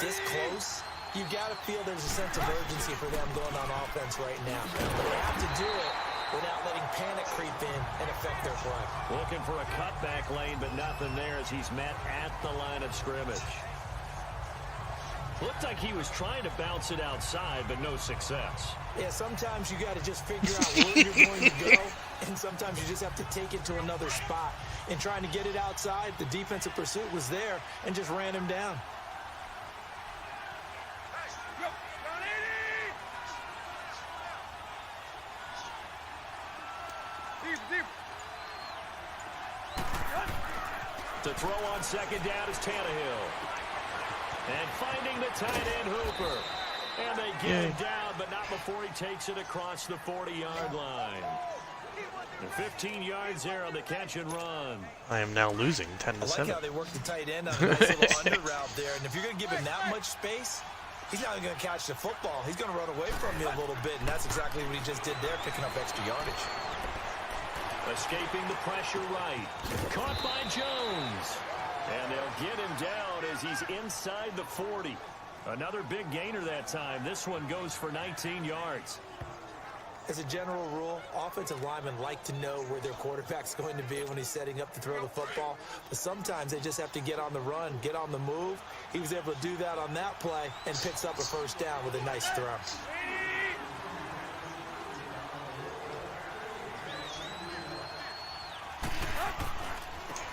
this close, you've got to feel there's a sense of urgency for them going on offense right now. But they have to do it without letting panic creep in and affect their play. Looking for a cutback lane, but nothing there as he's met at the line of scrimmage. Looked like he was trying to bounce it outside, but no success. Yeah, sometimes you got to just figure out where you're going to go, and sometimes you just have to take it to another spot. And trying to get it outside, the defensive pursuit was there and just ran him down. To throw on second down is Tannehill. And finding the tight end Hooper. And they get him down, but not before he takes it across the 40-yard line. 15 yards there on the catch and run. I am now losing 10-7. I like how they work the tight end on a nice little under route there. And if you're going to give him that much space, he's not going to catch the football. He's going to run away from you a little bit, and that's exactly what he just did there, picking up extra yardage. Escaping the pressure right. Caught by Jones. And they'll get him down as he's inside the 40. Another big gainer that time. This one goes for 19 yards. As a general rule, offensive linemen like to know where their quarterback's going to be when he's setting up to throw the football. But sometimes they just have to get on the run, get on the move. He was able to do that on that play and picks up a first down with a nice throw.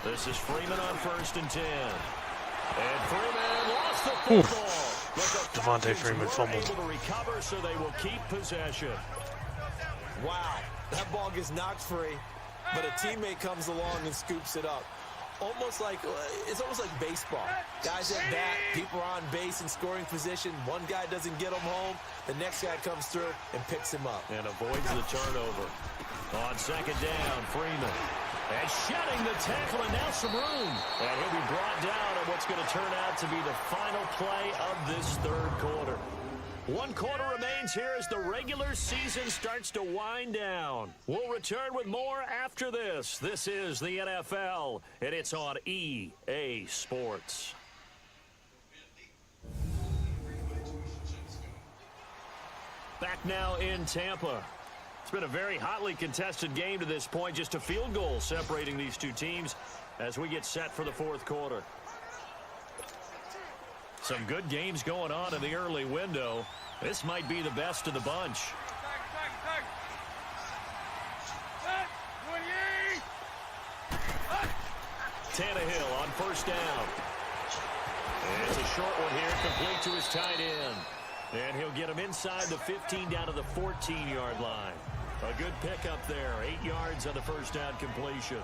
This is Freeman on 1st and 10. And Freeman lost the football. Devontae Freeman fumbled. Able to recover, so they will keep possession. Wow, that ball gets knocked free, but a teammate comes along and scoops it up. It's almost like baseball. Guys at bat, people are on base in scoring position. One guy doesn't get him home. The next guy comes through and picks him up. And avoids the turnover. On second down, Freeman. And shedding the tackle, and now some room. And he'll be brought down on what's going to turn out to be the final play of this third quarter. 1 quarter remains here as the regular season starts to wind down. We'll return with more after this. This is the NFL, and it's on EA Sports. Back now in Tampa. It's been a very hotly contested game to this point. Just a field goal separating these two teams as we get set for the fourth quarter. Some good games going on in the early window. This might be the best of the bunch. Tannehill on first down. And it's a short one here, complete to his tight end. And he'll get him inside the 15 down to the 14-yard line. A good pickup there, 8 yards on the first down completion.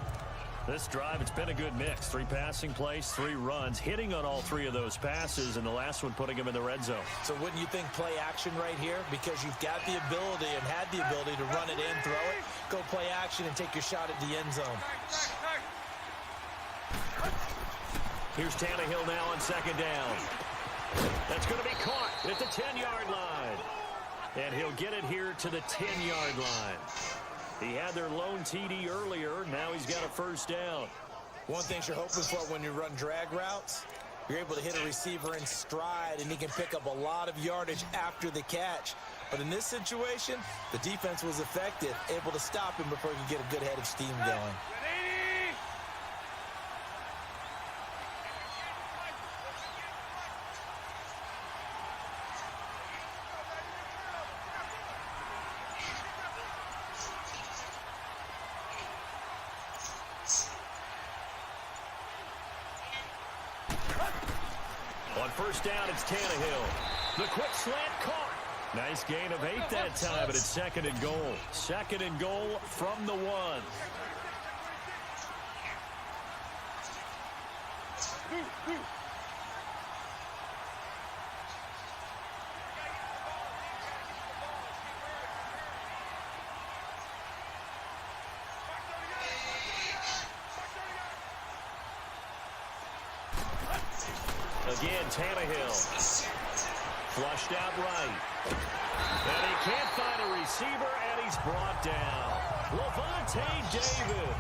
This drive, it's been a good mix. 3 passing plays, 3 runs, hitting on all 3 of those passes, and the last one putting him in the red zone. So wouldn't you think play action right here? Because you've got the ability and had the ability to run it in, throw it, go play action and take your shot at the end zone. Here's Tannehill now on second down. That's going to be caught at the 10-yard line. And he'll get it here to the 10-yard line. He had their lone TD earlier. Now he's got a first down. One thing you're hoping for when you run drag routes, you're able to hit a receiver in stride, and he can pick up a lot of yardage after the catch. But in this situation, the defense was effective, able to stop him before he could get a good head of steam going. On first down, it's Tannehill. The quick slant caught. Nice gain of 8 that time, but it's second and goal. Second and goal from the 1. Again, Tannehill. Flushed out right. And he can't find a receiver, and he's brought down. Levante David.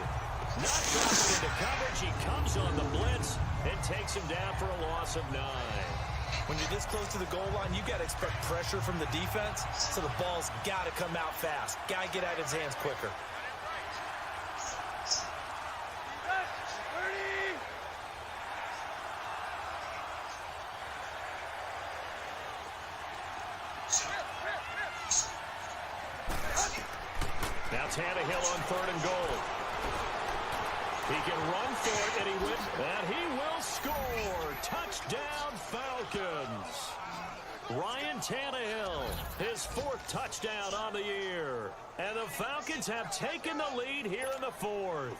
Not dropping into coverage. He comes on the blitz and takes him down for a loss of 9. When you're this close to the goal line, you got to expect pressure from the defense, so the ball's got to come out fast. Got to get out of his hands quicker. Now Tannehill on third and goal. He can run for it, and he wins. And he will score. Touchdown, Falcons. Ryan Tannehill, his 4th touchdown on the year. And the Falcons have taken the lead here in the 4th.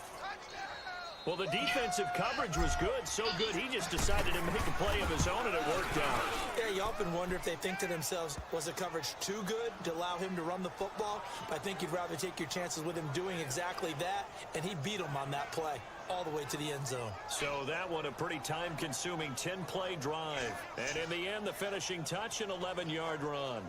Well, the defensive coverage was good, so good he just decided to make a play of his own, and it worked out. Yeah, you often wonder if they think to themselves, was the coverage too good to allow him to run the football? I think you'd rather take your chances with him doing exactly that, and he beat him on that play all the way to the end zone. So that one, a pretty time-consuming 10-play drive. And in the end, the finishing touch, an 11-yard run.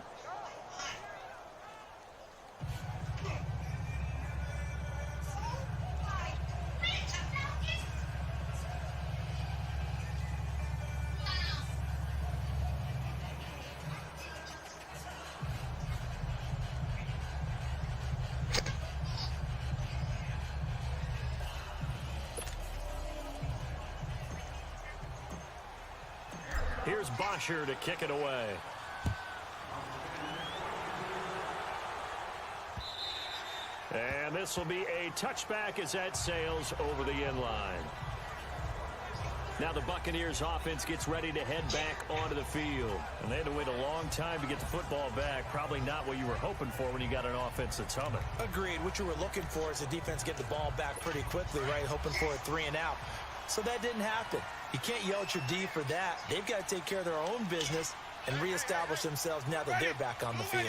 Here's Bosher to kick it away. And this will be a touchback as that sails over the end line. Now the Buccaneers offense gets ready to head back onto the field. And they had to wait a long time to get the football back. Probably not what you were hoping for when you got an offense that's humming. Agreed. What you were looking for is the defense get the ball back pretty quickly, right? Hoping for a 3 and out. So that didn't happen. You can't yell at your D for that. They've got to take care of their own business and reestablish themselves now that they're back on the field.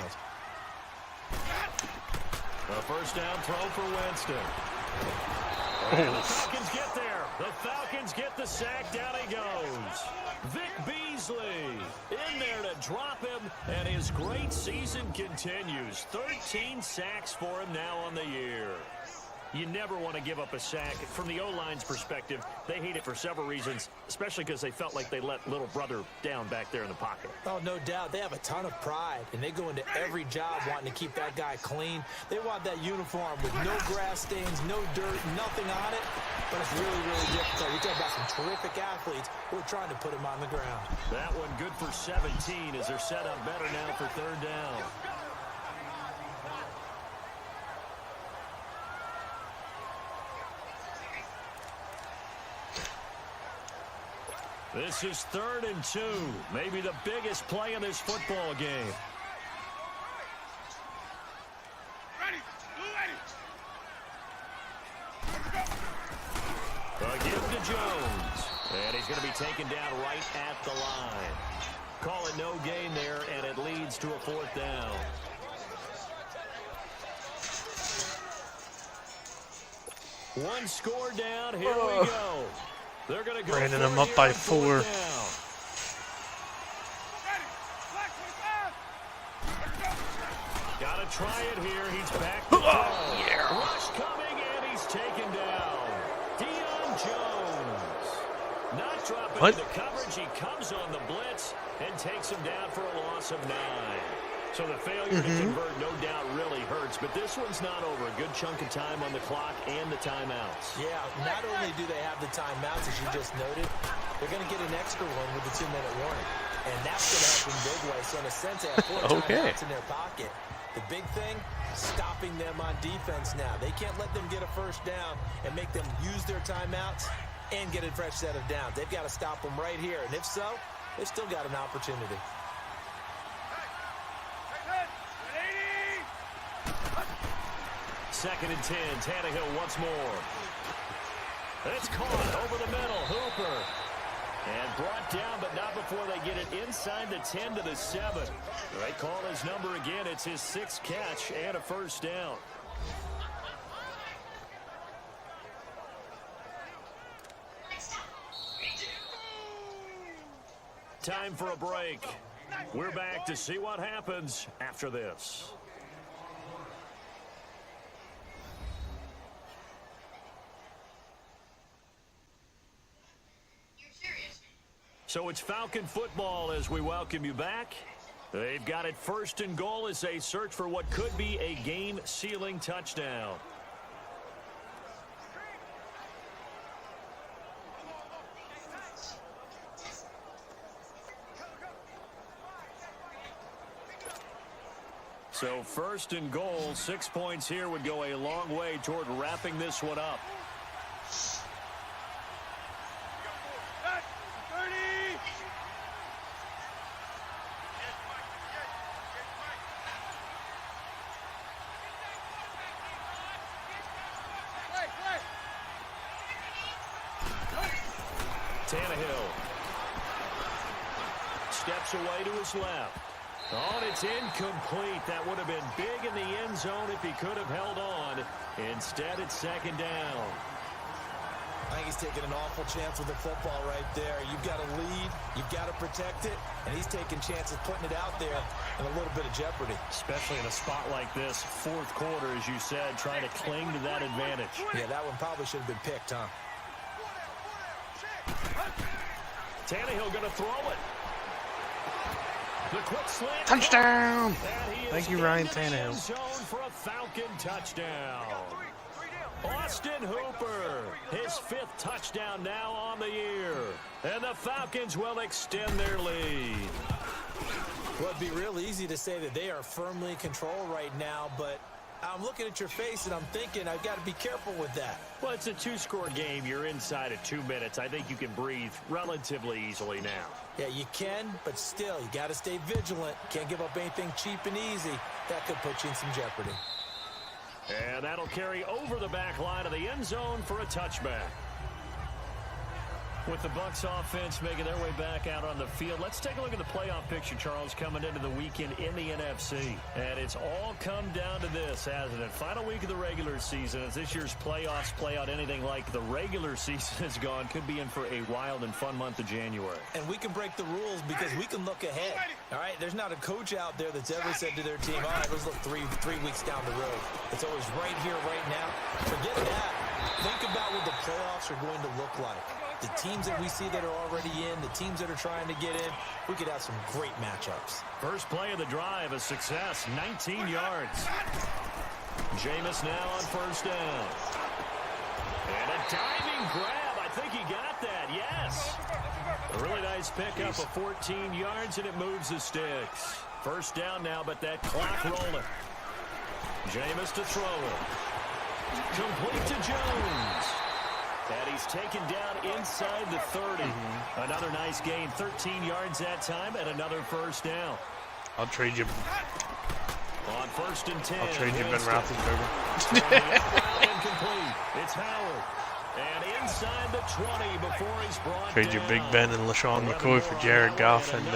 A first down throw for Winston. And the Falcons get there. The Falcons get the sack. Down he goes. Vic Beasley in there to drop him, and his great season continues. 13 sacks for him now on the year. You never want to give up a sack. From the O-line's perspective, they hate it for several reasons, especially because they felt like they let little brother down back there in the pocket. Oh, no doubt. They have a ton of pride, and they go into every job wanting to keep that guy clean. They want that uniform with no grass stains, no dirt, nothing on it. But it's really, really difficult. We talk about some terrific athletes who are trying to put him on the ground. That one good for 17 as they're set up better now for third down. This is 3rd and 2. Maybe the biggest play in this football game. Ready, blue ready. A give to Jones. And he's going to be taken down right at the line. Call it no gain there, and it leads to a 4th down. One score down. Here we go. They're going to go Brandon him up by 4. Ready, black 25. Let's go. try it here. He's back to throw. Rush coming, and he's taken down. Jones not dropping into coverage. He comes on the blitz and takes him down for a loss of 9. So the failure to convert no doubt really hurts, but this one's not over. A good chunk of time on the clock and the timeouts. Yeah, not only do they have the timeouts, as you just noted, they're going to get an extra one with the 2-minute warning. And that's going to help in big way. So in a sense, they have 4 timeouts in their pocket. The big thing, stopping them on defense now. They can't let them get a first down and make them use their timeouts and get a fresh set of downs. They've got to stop them right here. And if so, they've still got an opportunity. Second and 10. Tannehill once more. It's caught over the middle. Hooper. And brought down, but not before they get it inside the 10 to the 7. They call his number again. It's his 6th catch and a first down. Time for a break. We're back to see what happens after this. So it's Falcon football as we welcome you back. They've got it 1st and goal as they search for what could be a game-sealing touchdown. So 1st and goal, 6 points here would go a long way toward wrapping this one up. Tannehill steps away to his left. Oh, and it's incomplete. That would have been big in the end zone if he could have held on. Instead, it's 2nd down. I think he's taking an awful chance with the football right there. You've got to lead. You've got to protect it. And he's taking chances putting it out there in a little bit of jeopardy. Especially in a spot like this, 4th quarter, as you said, trying to cling to that advantage. Yeah, that one probably should have been picked, huh? Tannehill going to throw it. The quick slant. Touchdown! Thank you, Ryan Tannehill. Zone for a Falcon touchdown. Austin Hooper, his 5th touchdown now on the year. And the Falcons will extend their lead. Well, it'd be real easy to say that they are firmly in control right now, but I'm looking at your face and I'm thinking I've got to be careful with that. Well, it's a 2-score game. You're inside of 2 minutes. I think you can breathe relatively easily now. Yeah, you can, but still, you got to stay vigilant. Can't give up anything cheap and easy. That could put you in some jeopardy. And that'll carry over the back line of the end zone for a touchback. With the Bucs offense making their way back out on the field, let's take a look at the playoff picture, Charles, coming into the weekend in the NFC. And it's all come down to this, hasn't it? Final week of the regular season. As this year's playoffs play out anything like the regular season has gone, could be in for a wild and fun month of January. And we can break the rules because we can look ahead. All right, there's not a coach out there that's ever said to their team, all right, let's look three weeks down the road. It's always right here, right now. Forget that. Think about what the playoffs are going to look like. The teams that we see that are already in, the teams that are trying to get in, we could have some great matchups. First play of the drive, a success, 19 yards. Jameis now on 1st down. And a diving grab. I think he got that, yes. A really nice pickup of 14 yards, and it moves the sticks. 1st down now, but that clock rolling. Jameis to throw it. Complete to Jones. And he's taken down inside the 30. Another nice gain, 13 yards that time, and another 1st down. I'll trade you. On 1st and 10. I'll trade you Ben Roethlisberger. Incomplete. It's Howard. And inside the 20 before he's brought Trade down. you Big Ben and LaShawn McCoy for Jared Goff and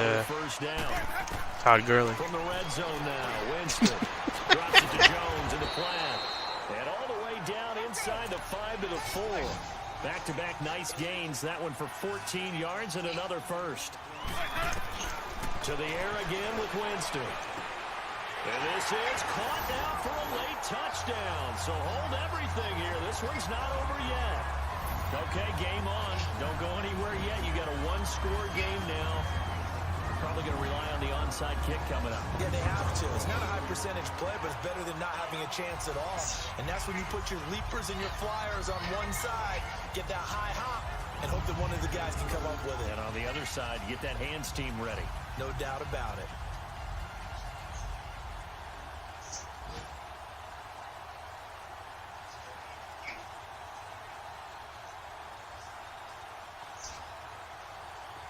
Todd Gurley. From the red zone now, Winston drops it to Jones in the flat. And all the way down inside the 5 to the 4. Back-to-back nice gains. That one for 14 yards and another 1st. To the air again with Winston. And this is caught now for a late touchdown. So hold everything here. This one's not over yet. Okay, game on. Don't go anywhere yet. You got a one-score game now. Probably going to rely on the onside kick coming up. Yeah, they have to. It's not a high percentage play, but it's better than not having a chance at all. And that's when you put your leapers and your flyers on one side, get that high hop, and hope that one of the guys can come up with it. And on the other side, get that hands team ready. No doubt about it.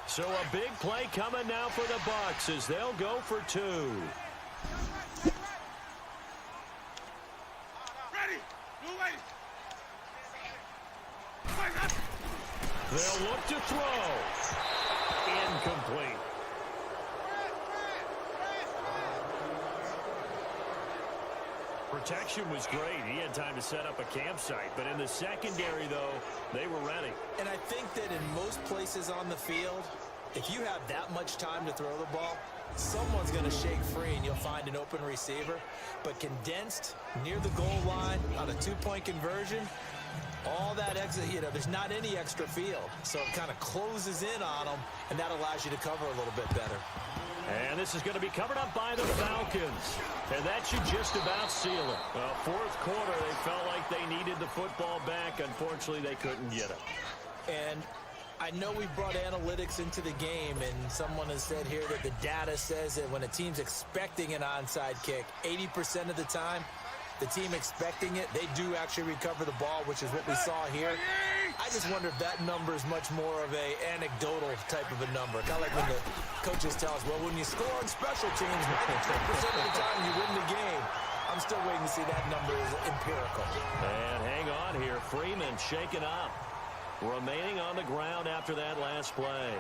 So a big play coming now for the Bucs as they'll go for two. Ready. No waiting. They'll look to throw. Incomplete. Protection was great. He had time to set up a campsite. But in the secondary, though, they were ready. And I think that in most places on the field, if you have that much time to throw the ball, someone's going to shake free and you'll find an open receiver. But condensed near the goal line on a two-point conversion, all that exit, there's not any extra field. So it kind of closes in on them, and that allows you to cover a little bit better. And this is going to be covered up by the Falcons. And that should just about seal it. Fourth quarter, they felt like they needed the football back. Unfortunately, they couldn't get it. And I know we brought analytics into the game, and someone has said here that the data says that when a team's expecting an onside kick, 80% of the time, the team expecting it, they do actually recover the ball, which is what we saw here. I just wonder if that number is much more of a anecdotal type of a number. Kind of like when the coaches tell us, well, when you score on special teams, 93% of the time you win the game. I'm still waiting to see that number is empirical. And hang on here. Freeman shaken up. Remaining on the ground after that last play.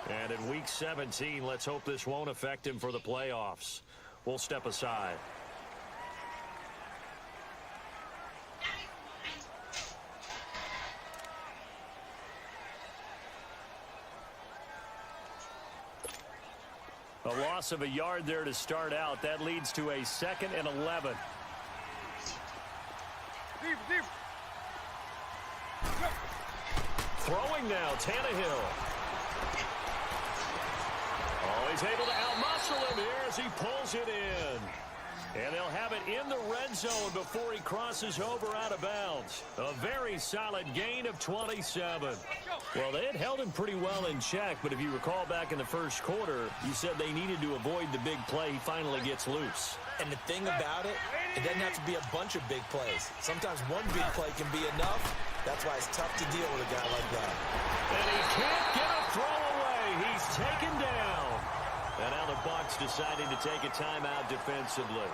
And in week 17, let's hope this won't affect him for the playoffs. We'll step aside. A loss of a yard there to start out. That leads to a 2nd and 11. Deep. Throwing now, Tannehill. Oh, he's able to outmuscle him here as he pulls it in. And they'll have it in the red zone before he crosses over out of bounds. A very solid gain of 27. Well, they had held him pretty well in check, but if you recall back in the first quarter, you said they needed to avoid the big play. He finally gets loose. And the thing about it, it doesn't have to be a bunch of big plays. Sometimes one big play can be enough. That's why it's tough to deal with a guy like that. And he can't get a throw away. He's taken down. And now the Bucs deciding to take a timeout defensively,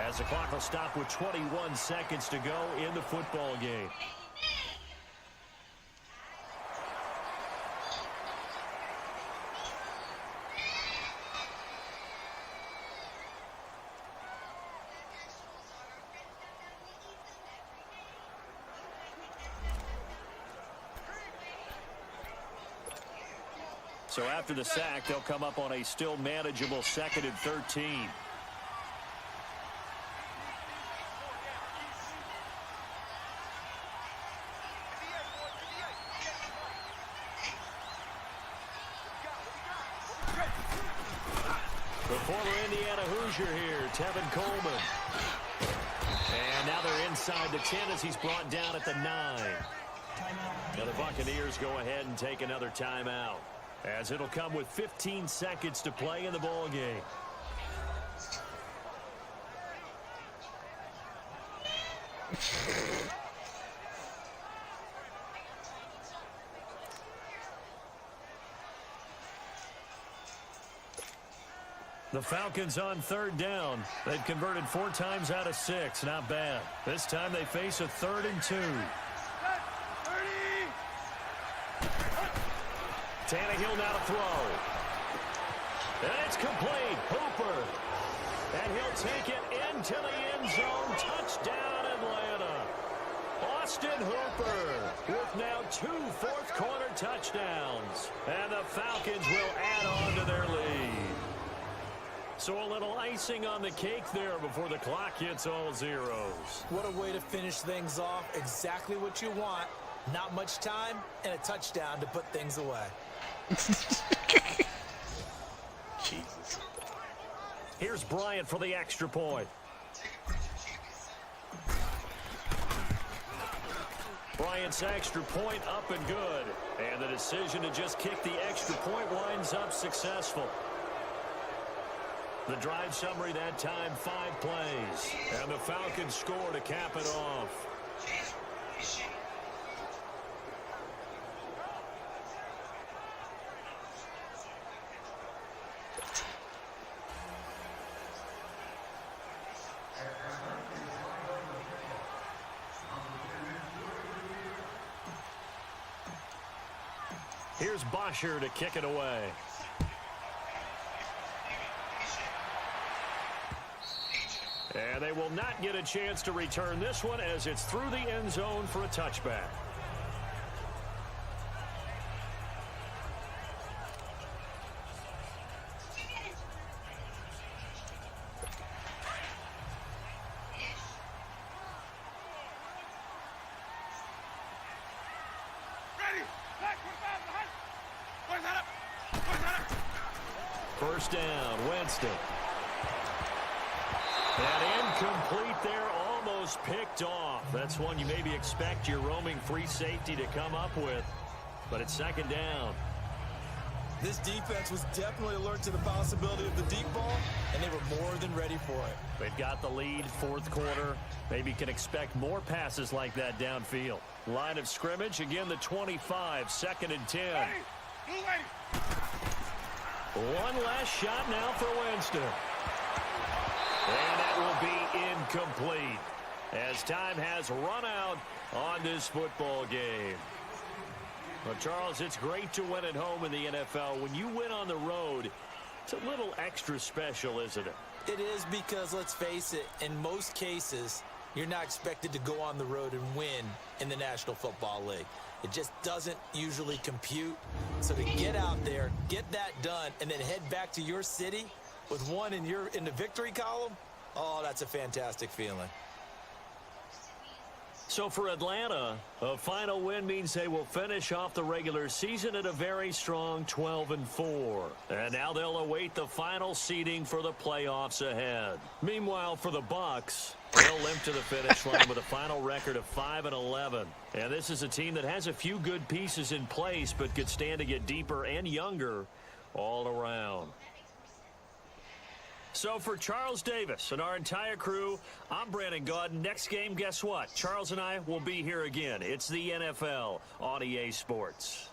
as the clock will stop with 21 seconds to go in the football game. So after the sack, they'll come up on a still manageable 2nd and 13. The former Indiana Hoosier here, Tevin Coleman. And now they're inside the 10 as he's brought down at the 9. Now the Buccaneers go ahead and take another timeout, as it'll come with 15 seconds to play in the ball game. The Falcons on 3rd down. They've converted 4 times out of 6. Not bad. This time they face a 3rd and 2. Tannehill now to throw. And it's complete. Hooper. And he'll take it into the end zone. Touchdown, Atlanta. Austin Hooper with now 2 fourth-quarter touchdowns. And the Falcons will add on to their lead. So a little icing on the cake there before the clock hits all zeros. What a way to finish things off. Exactly what you want. Not much time and a touchdown to put things away. Jesus. Here's Bryant for the extra point. Bryant's extra point up and good. And the decision to just kick the extra point winds up successful. The drive summary that time, 5 plays. And the Falcons score to cap it off. Here's Bosher to kick it away. And they will not get a chance to return this one as it's through the end zone for a touchback. Ready. Back. Where's that up? First down, Winston. And incomplete there, almost picked off. That's one you maybe expect your roaming free safety to come up with. But it's second down. This defense was definitely alert to the possibility of the deep ball, and they were more than ready for it. They've got the lead, fourth quarter. Maybe can expect more passes like that downfield. Line of scrimmage, again the 25, second and 10. Ready. Blue lady. One last shot now for Winston. And that will be incomplete as time has run out on this football game. Well, Charles, it's great to win at home in the NFL. When you win on the road, it's a little extra special, isn't it? It is because, let's face it, in most cases, you're not expected to go on the road and win in the National Football League. It just doesn't usually compute. So to get out there, get that done, and then head back to your city with one in the victory column, oh, that's a fantastic feeling. So for Atlanta, a final win means they will finish off the regular season at a very strong 12-4. And now they'll await the final seeding for the playoffs ahead. Meanwhile, for the Bucs, they'll limp to the finish line with a final record of 5-11. And this is a team that has a few good pieces in place, but could stand to get deeper and younger all around. So for Charles Davis and our entire crew, I'm Brandon Gaudin. Next game, guess what? Charles and I will be here again. It's the NFL on EA Sports.